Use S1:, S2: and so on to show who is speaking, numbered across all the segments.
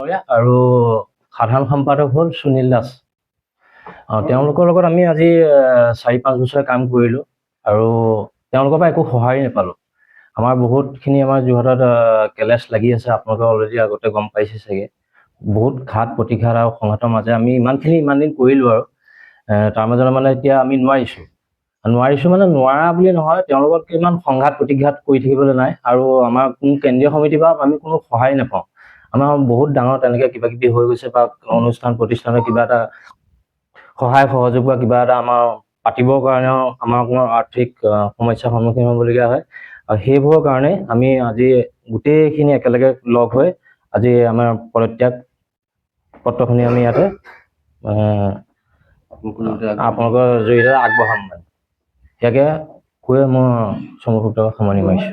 S1: ডাঙৰীয়া আৰু সাধাৰণ সম্পাদক হ'ল সুনীল দাস। তেওঁলোকৰ লগত আমি আজি ৪-৫ বছৰ কাম কৰিলোঁ আৰু তেওঁলোকৰ পৰা একো সঁহাৰি নাপালোঁ। আমাৰ বহুতখিনি আমাৰ যোৰহাটত কেলেছ লাগি আছে, আপোনালোকে অলৰেডি আগতে গম পাইছে চাগে। বহুত ঘাত প্ৰতিঘাত আৰু সংঘাতৰ মাজে আমি ইমান দিন কৰিলোঁ আৰু তাৰ মাজতে মানে এতিয়া আমি নোৱাৰিছোঁ মানে নোৱাৰা বুলি নহয়, তেওঁলোকক ইমান সংঘাত প্ৰতিঘাত কৰি থাকিবলৈ নাই আৰু আমাৰ কোনো কেন্দ্ৰীয় সমিতিৰ পৰা আমি কোনো সহায় নাপাওঁ। আমাৰ বহুত ডাঙৰ তেনেকৈ কিবা কিবি হৈ গৈছে বা অনুষ্ঠান প্ৰতিষ্ঠানৰ কিবা এটা সহায় সহযোগ বা কিবা এটা আমাৰ পাতিবৰ কাৰণেও আমাৰ কোনো আৰ্থিক সমস্যাৰ সন্মুখীন হ'বলগীয়া হয় আৰু সেইবোৰৰ কাৰণে আমি আজি গোটেইখিনি একেলগে লগ হৈ আজি আমাৰ পদত্যাগ পত্ৰখিনি আমি ইয়াতে আপোনালোকৰ জৰিয়তে আগবঢ়াম মানে ইয়াকে কৈ মই চমুকৈ সামৰণি মাৰিছোঁ।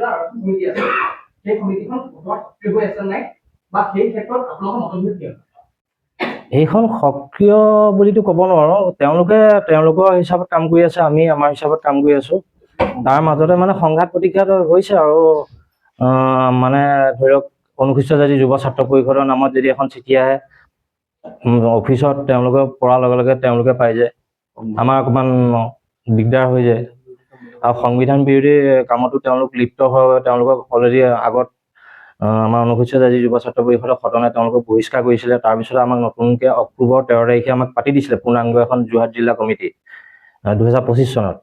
S1: এইখন সক্ৰিয় বুলিতো ক'ব নোৱাৰো, তেওঁলোকৰ হিচাপত কাম কৰি আছে, আমি আমাৰ হিচাপত কাম কৰি আছো। তাৰ মাজতে মানে সংঘাত প্ৰতিঘাত হৈছে আৰু মানে ধৰক অনুসূচিত জাতি যুৱ ছাত্ৰ পৰিষদৰ নামত যদি এখন চিঠি আহে অফিচত তেওঁলোকে পঢ়াৰ লগে লগে তেওঁলোকে পাই যায়, আমাৰ অকণমান দিগদাৰ হৈ যায় আৰু সংবিধান বিৰোধী কামতো তেওঁলোক লিপ্ত হয়। তেওঁলোকক অলৰেডি আগত আমাৰ অনুসূচিত জাতি যুৱ ছাত্ৰ পৰিষদৰ সদনে তেওঁলোকক বহিষ্কাৰ কৰিছিলে। তাৰপিছত আমাক নতুনকৈ অক্টোবৰ 13 তাৰিখে আমাক পাতি দিছিলে পূৰ্ণাংগ এখন যোৰহাট জিলা কমিটি 2025 চনত।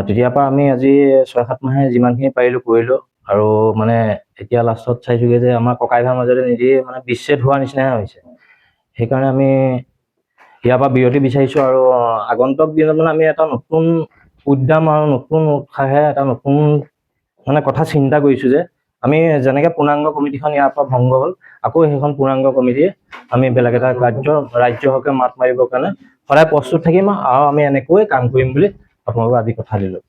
S1: তেতিয়াৰ পৰা আমি আজি 6-7 মাহে যিমানখিনি পাৰিলোঁ কৰিলোঁ আৰু মানে এতিয়া লাষ্টত চাইছোগৈ যে আমাৰ ককাই ভাইৰ মাজতে নিজেই মানে বিচ্ছেদ হোৱাৰ নিচিনাহে হৈছে। সেইকাৰণে আমি ইয়াৰ পৰা বিৰতি বিচাৰিছোঁ আৰু আগন্তুক দিনত মানে আমি এটা নতুন উদ্যম আৰু নতুন উৎসাহে এটা নতুন মানে কথা চিন্তা কৰিছোঁ যে আমি যেনেকৈ পূৰ্ণাংগ কমিটিখন ইয়াৰ পৰা ভংগ হ'ল, আকৌ সেইখন পূৰ্ণাংগ কমিটিয়ে আমি বেলেগ এটা ৰাজ্যৰ হকে মাত মাৰিবৰ কাৰণে সদায় প্ৰস্তুত থাকিম আৰু আমি এনেকৈ কাম কৰিম বুলি আপোনালোকক আজি কথা দিলোঁ।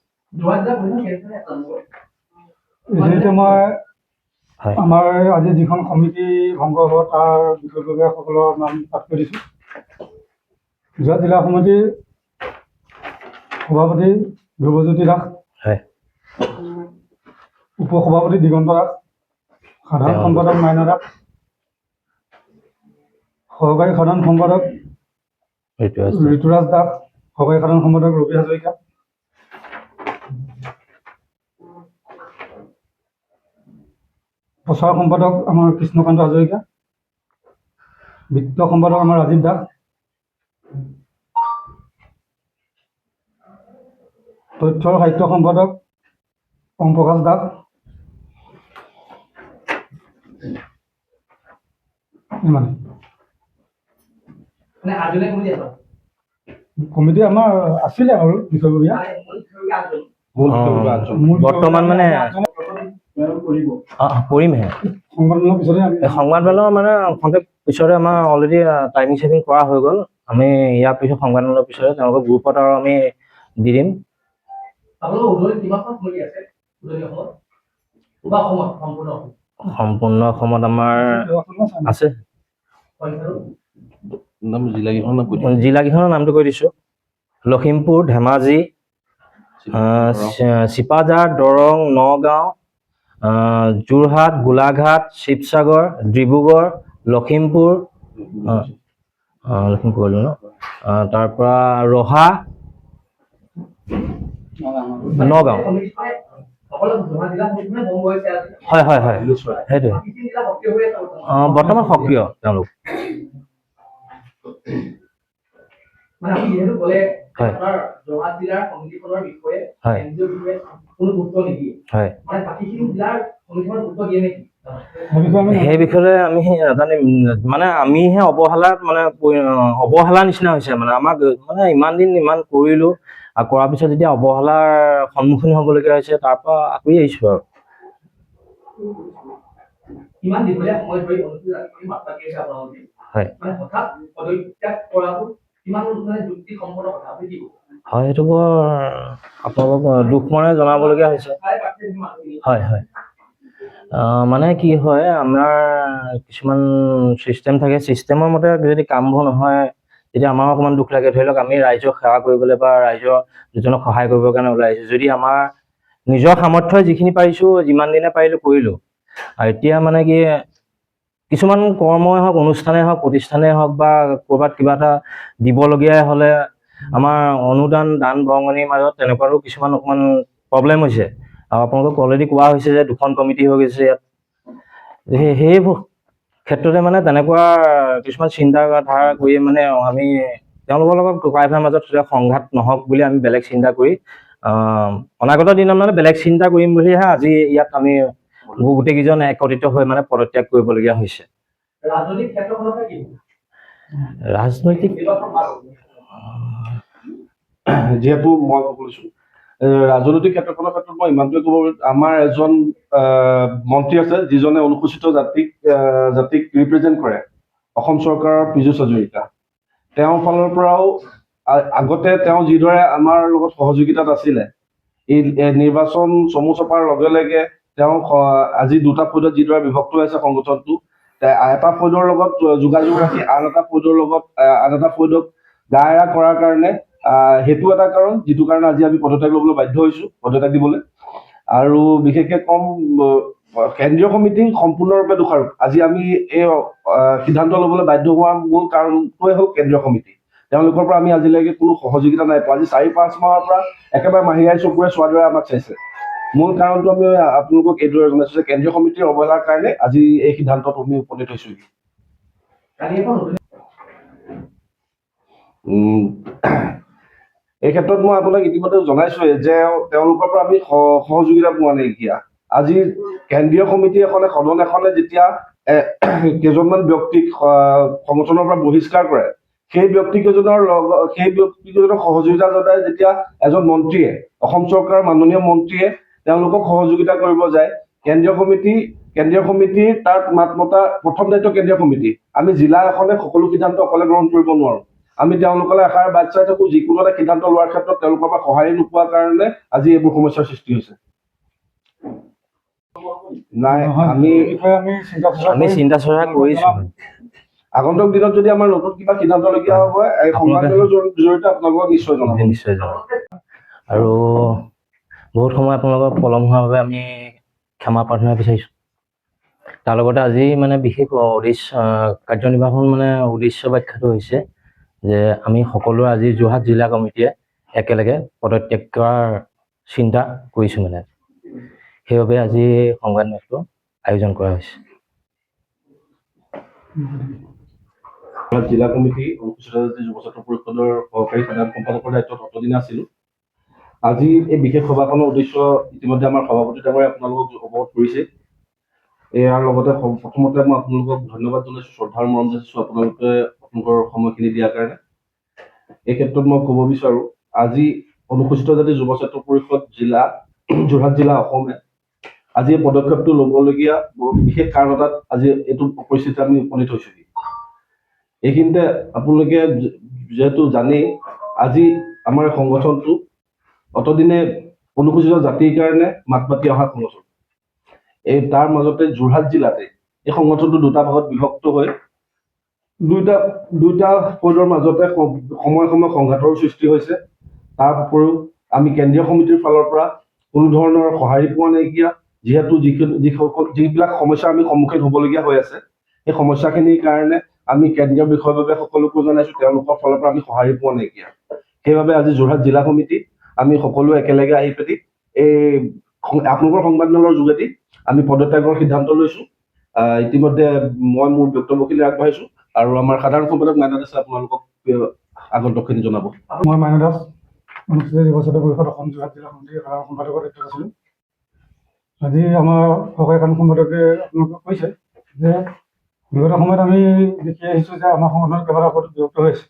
S2: আমাৰ আজি যিখন সমিতি ভংগ হ'ব তাৰ বিষয়ববীয়াসকলৰ নাম পাঠ কৰি দিছোঁ। যোৰহাট জিলা সমিতিৰ সভাপতি ধ্ৰুৱজ্যোতি দাস, উপসভাপতি দিগন্ত দাস, সাধাৰণ সম্পাদক মাইনা দাস, সহকাৰী সাধাৰণ সম্পাদক ঋতুৰাজ দাস, সহকাৰী সাধাৰণ সম্পাদক ৰবি হাজৰিকা, প্ৰচাৰ সম্পাদক আমাৰ কৃষ্ণকান্ত হাজৰিকা, বিত্ত সম্পাদক আমাৰ ৰাজীৱ দাস, তথ্য আৰু সাহিত্য সম্পাদক ওম প্ৰকাশ দাস, কমিটি আমাৰ আছিলে আৰু বিষয়ববীয়া
S1: বৰ্তমান মানে কৰিমহে সংবাদমেলৰ মানে পিছতে আমাৰ অলৰেডি টাইমিং ছেটিং কৰা হৈ গ'ল। আমি ইয়াৰ পিছত সংবাদমেলৰ পিছতে তেওঁলোকৰ গ্ৰুপত আৰু আমি দি দিম। সম্পূৰ্ণ অসমত আমাৰ আছে জিলাকেইখনৰ নামটো কৈ দিছোঁ: লখিমপুৰ, ধেমাজি, চিপাঝাৰ, দৰং, নগাঁও, যোৰহাট, গোলাঘাট, শিৱসাগৰ, ডিব্ৰুগড়, লখিমপুৰ ক'লো ন, তাৰপৰা ৰহা, নগাঁও। হয় সেইটোৱে বৰ্তমান সক্ৰিয় তেওঁলোক। সেই বিষয়ে আমি নাজানিম, মানে আমিহে অৱহেলাৰ নিচিনা হৈছে। মানে আমাক মানে ইমান দিন ইমান কৰিলোঁ আৰু কৰাৰ পিছত যেতিয়া অৱহেলাৰ সন্মুখীন হ'বলগীয়া হৈছে তাৰ পৰা আঁতৰি আহিছোঁ আৰু। হয় সেইটো বৰ আপোনালোকক দুখ মনে জনাবলগীয়া হৈছে। হয় মানে কি হয়, আমাৰ কিছুমান চিষ্টেম থাকে, চিষ্টেমৰ মতে যদি কামবোৰ নহয় তেতিয়া আমাৰ অকণমান দুখ লাগে। ধৰি লওক আমি ৰাইজক সেৱা কৰিবলৈ বা ৰাইজৰ দুজনক সহায় কৰিবৰ কাৰণে ওলাই আহিছোঁ, যদি আমাৰ নিজৰ সামৰ্থ্যই যিখিনি পাৰিছোঁ যিমান দিনে পাৰিলোঁ কৰিলোঁ। আৰু এতিয়া মানে কি কিছুমান কৰ্মই হওক, অনুষ্ঠানেই হওক, প্ৰতিষ্ঠানেই হওক বা ক'ৰবাত কিবা এটা দিবলগীয়াই হ'লে আমাৰ অনুদান দান বৰঙণিৰ মাজত তেনেকুৱাৰো কিছুমান অকণমান প্ৰব্লেম হৈছে। আৰু আপোনালোকক অলৰেডি কোৱা হৈছে যে 2খন কমিটি হৈ গৈছে ইয়াত। সেইবোৰ ক্ষেত্ৰতে মানে তেনেকুৱা কিছুমান চিন্তাধাৰা কৰি মানে আমি তেওঁলোকৰ লগত ককাই ভাইৰ মাজত সংঘাত নহওক বুলি আমি বেলেগ চিন্তা কৰি অনাগত দিনত মানে বেলেগ চিন্তা কৰিম বুলিহে আজি ইয়াত আমি গোটেইকেইজন একত্ৰিত হৈ মানে পদত্যাগ কৰিবলগীয়া হৈছে। ৰাজনৈতিক
S3: যিহেতু মই কৈছো ৰাজনৈতিক ক্ষেত্ৰত মই ইমানটোৱে ক'ব আমাৰ এজন মন্ত্ৰী আছে যিজনে অনুসূচিত জাতিক ৰিপ্ৰেজেণ্ট কৰে, অসম চৰকাৰৰ পীযুষ হাজৰিকা। তেওঁৰ ফালৰ পৰাও আগতে তেওঁ যিদৰে আমাৰ লগত সহযোগিতাত আছিলে, এই নিৰ্বাচন চমু চপাৰ লগে লগে তেওঁ আজি 2টা ফৈদত যিদৰে বিভক্ত হৈছে সংগঠনটো, এটা ফৈদৰ লগত যোগাযোগ ৰাখি আন এটা ফৈদক গা এৰা কৰাৰ কাৰণে সেইটো এটা কাৰণ, যিটো কাৰণে আজি আমি পদত্যাগ ল'বলৈ বাধ্য হৈছো, পদত্যাগ দিবলৈ। আৰু বিশেষকৈ কম কেন্দ্ৰীয় কমিটি সম্পূৰ্ণৰূপে দোষাৰোপ। আজি আমি এই সিদ্ধান্ত ল'বলৈ বাধ্য হোৱাৰ মূল কাৰণটোৱে হ'ল কেন্দ্ৰীয় কমিটি। তেওঁলোকৰ পৰা আমি আজিলৈকে কোনো সহযোগিতা নাই পোৱা। আজি 4-5 মাহৰ পৰা একেবাৰে মাহিৰাই চকুৰে চোৱাৰ দৰে আমাক চাইছে। মূল কাৰণটো আমি আপোনালোকক এইদৰে জনাইছো যে কেন্দ্ৰীয় কমিটিৰ অৱহেলাৰ কাৰণে আজি এই সিদ্ধান্তত আমি উপনীত হৈছো। এই ক্ষেত্ৰত মই আপোনাক ইতিমধ্যে জনাইছোৱে যে তেওঁলোকৰ পৰা আমি সহযোগিতা পোৱা নাইকিয়া। আজি কেন্দ্ৰীয় কমিটি সদন এখনে যেতিয়া কেইজনমান ব্যক্তিক সংগঠনৰ পৰা বহিষ্কাৰ কৰে, সেই ব্যক্তিকেইজনৰ সহযোগিতা জনাই যেতিয়া এজন মন্ত্ৰীয়ে, অসম চৰকাৰৰ মাননীয় মন্ত্ৰীয়ে তেওঁলোকক সহযোগিতা কৰিব যায়, কেন্দ্ৰীয় কমিটিৰ তাত মাত মতা প্ৰথম দায়িত্ব কেন্দ্ৰীয় কমিটি। আমি জিলা এখনে সকলো সিদ্ধান্ত অকলে গ্ৰহণ কৰিব নোৱাৰো। আমি তেওঁলোকলৈ আশাৰে বাট চাই থাকো, যিকোনো এটা সিদ্ধান্ত লোৱাৰ ক্ষেত্ৰত তেওঁলোকৰ পৰা সহায় নোপোৱাৰ কাৰণে আজি এইবোৰ সমস্যাৰ সৃষ্টি হৈছে। নাই,
S1: আমি চিন্তা চৰ্চা কৰিছো।
S3: আগন্তুক দিনত যদি আমাৰ নতুন কিবা সিদ্ধান্ত লগীয়া হ'ব, এই সংবাদমেলৰ জৰিয়তে আপোনালোকক নিশ্চয় জনাব।
S1: আৰু বহুত সময় আপোনালোকক পলম হোৱাৰ বাবে আমি ক্ষমা প্ৰাৰ্থনা বিচাৰিছো। তাৰ লগতে আজি মানে বিশেষ কাৰ্যনিৰ্বাহন মানে উদ্দেশ্য ব্যাখ্যাটো হৈছে যে আমি সকলোৱে আজি যোৰহাট জিলা কমিটিয়ে একেলগে পদত্যাগ কৰাৰ চিন্তা কৰিছো মানে। সেইবাবে আজি সংবাদমেলটো আয়োজন কৰা হৈছে।
S3: জিলা কমিটি অনুসূচিত জাতি যুৱ ছাত্ৰ পৰিষদৰ সহকাৰী সাধাৰণ সম্পাদকৰ দায়িত্বত অতদিনে আছিলো। আজি এই বিশেষ সভাখনৰ উদ্দেশ্য ইতিমধ্যে আমাৰ সভাপতি ডাঙৰীয়াই আপোনালোকক অৱগত কৰিছে। ইয়াৰ লগতে প্ৰথমতে মই আপোনালোকক ধন্যবাদ জনাইছো, শ্ৰদ্ধাৰ মৰম যাচিছো আপোনালোকৰ সময়খিনি দিয়াৰ কাৰণে। এই ক্ষেত্ৰত মই ক'ব বিচাৰো, আজি অনুসূচিত জাতি যুৱ ছাত্ৰ পৰিষদ যোৰহাট জিলা অসমে আজি এই পদক্ষেপটো ল'বলগীয়া বিশেষ কাৰণ এটাত আজি এইটো পৰিস্থিতিত আমি উপনীত হৈছো। এইখিনিতে আপোনালোকে যিহেতু জানেই, আজি আমাৰ সংগঠনটো অতদিনে অনুসূচিত জাতিৰ কাৰণে মাত মাতি অহা সংগঠন। তাৰ মাজতে যোৰহাট জিলাতে এই সংগঠনটো 2টা ভাগত বিভক্ত হৈ দুইটা পদৰ মাজতে সময়ে সময়ে সংঘাতৰ সৃষ্টি হৈছে। তাৰ উপৰিও আমি কেন্দ্ৰীয় কমিটিৰ ফালৰ পৰা কোনো ধৰণৰ সঁহাৰি পোৱা নাইকিয়া। যিহেতু যিবিলাক সমস্যাৰ আমি সন্মুখীন হ'বলগীয়া হৈ আছে, সেই সমস্যাখিনিৰ কাৰণে আমি কেন্দ্ৰীয় বিষয়ববীয়া সকলোকো জনাইছো, তেওঁলোকৰ ফালৰ পৰা আমি সঁহাৰি পোৱা নাইকিয়া। সেইবাবে আজি যোৰহাট জিলা কমিটি আমি সকলো একেলগে আহি পেলি এই আপোনালোকৰ সংবাদমেলৰ যোগেদি আমি পদত্যাগৰ সিদ্ধান্ত লৈছো। ইতিমধ্যে মই মোৰ বক্তব্যখিনি আগবঢ়াইছো আৰু আমাৰ সাধাৰণ সম্পাদক মাইনা দাসে আপোনালোকক আগন্তকখিনি জনাব।
S2: মই মাইনা দাস, অনুসূচিত যুৱ ছাত্ৰ পৰিষদ অসম যোৰহাট জিলা কমিটিৰ সাধাৰণ সম্পাদকৰ দায়িত্বত আছিলো। আজি আমাৰ সহকাৰী সাধাৰণ সম্পাদকে আপোনালোকক কৈছে যে বিগত সময়ত আমি দেখি আহিছো যে আমাৰ সংগঠন কেইবাটাও পদত বিভক্ত হৈছে।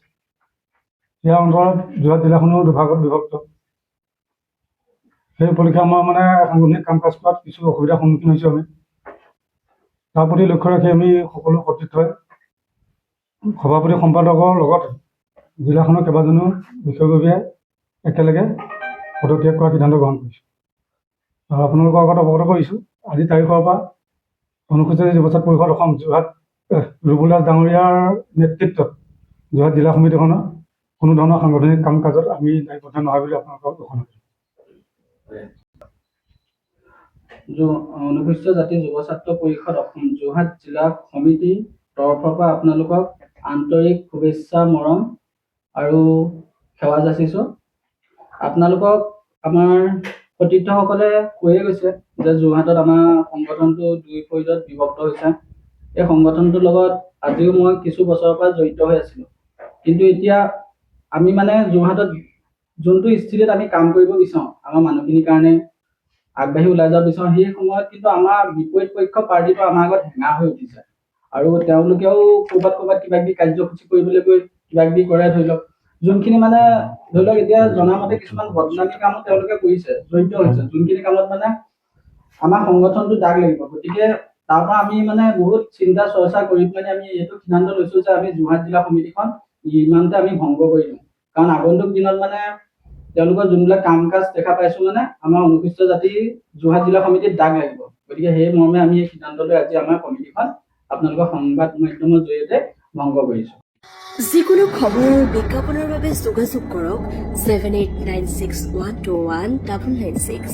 S2: ইয়াৰ অন্তৰত যোৰহাট জিলাখনো দুভাগত বিভক্ত। সেই উপলক্ষে আমাৰ মানে সাংগঠনিক কাম কাজ কৰাত কিছু অসুবিধাৰ সন্মুখীন হৈছো আমি। তাৰ প্ৰতি লক্ষ্য ৰাখি আমি সকলো কৰ্তৃত্বই সভাপতি সম্পাদকৰ লগত জিলাখনৰ কেইবাজনো বিষয়ববীয়াই একেলগে পদত্যাগ কৰাৰ সিদ্ধান্ত গ্ৰহণ কৰিছো। আৰু আপোনালোকৰ আগত অৱগত কৰিছো, আজি তাৰিখৰ পৰা অনুসূচিত যুৱ ছাত্ৰ পৰিষদ অসম যোৰহাট ৰুবুল দাস ডাঙৰীয়াৰ নেতৃত্বত যোৰহাট জিলা সমিতিখনৰ কোনো ধৰণৰ সাংগঠনিক কাম কাজত আমি দায়বদ্ধ নহয় বুলি আপোনালোকক ঘোষণা কৰিছো।
S4: অনুসূচিত জাতি যুৱ ছাত্ৰ পৰিষদ অসম যোৰহাট জিলা সমিতিৰ তৰফৰ পৰা আপোনালোকক আন্তৰিক শুভেচ্ছা মৰম আৰু সেৱা যাচিছোঁ। আপোনালোকক আমাৰ সতীৰ্থসকলে কৈয়ে গৈছে যে যোৰহাটত আমাৰ সংগঠনটো 2 ফৈজত বিভক্ত হৈছে। এই সংগঠনটোৰ লগত আজিও মই কিছু বছৰৰ পৰা জড়িত হৈ আছিলোঁ, কিন্তু এতিয়া আমি মানে যোৰহাটত যোনটো স্থিতিত আমি কাম কৰিব বিচাৰোঁ, আমাৰ মানুহখিনিৰ কাৰণে আগবাঢ়ি ওলাই যাব বিচাৰোঁ, সেই সময়ত কিন্তু আমাৰ বিপৰীত পক্ষ পাৰ্টিটো আমাৰ আগত হেঙা হৈ উঠিছে আৰু তেওঁলোকেও ক'ৰবাত কিবা কিবি কাৰ্যসূচী কৰিবলৈ গৈ কিবা কিবি কৰে। ধৰি লওক যোনখিনি মানে ধৰি লওক এতিয়া জনামতে কিছুমান বদনামী কামো তেওঁলোকে কৰিছে, জড়িত হৈছে, যোনখিনি কামত মানে আমাৰ সংগঠনটো দাগ লাগিব। গতিকে তাৰ পৰা আমি মানে বহুত চিন্তা চৰ্চা কৰি পেলাই আমি এইটো সিদ্ধান্ত লৈছো যে আমি যোৰহাট জিলা সমিতিখন ইমানতে আমি ভংগ কৰি দিওঁ, কাৰণ আগন্তুক দিনত মানে তেওঁলোকৰ যোনবিলাক কাম কাজ দেখা পাইছো মানে আমাৰ অনুসূচিত জাতি যোৰহাট জিলা সমিতিত দাগ লাগিব। গতিকে সেই মৰ্মে আমি এই সিদ্ধান্ত লৈ আজি আমাৰ কমিটিখন আপোনালোকৰ সংবাদ মাধ্যমৰ জৰিয়তে ভংগ কৰিছো।
S5: যিকোনো খবৰ আৰু বিজ্ঞাপনৰ বাবে যোগাযোগ কৰক 7896121996।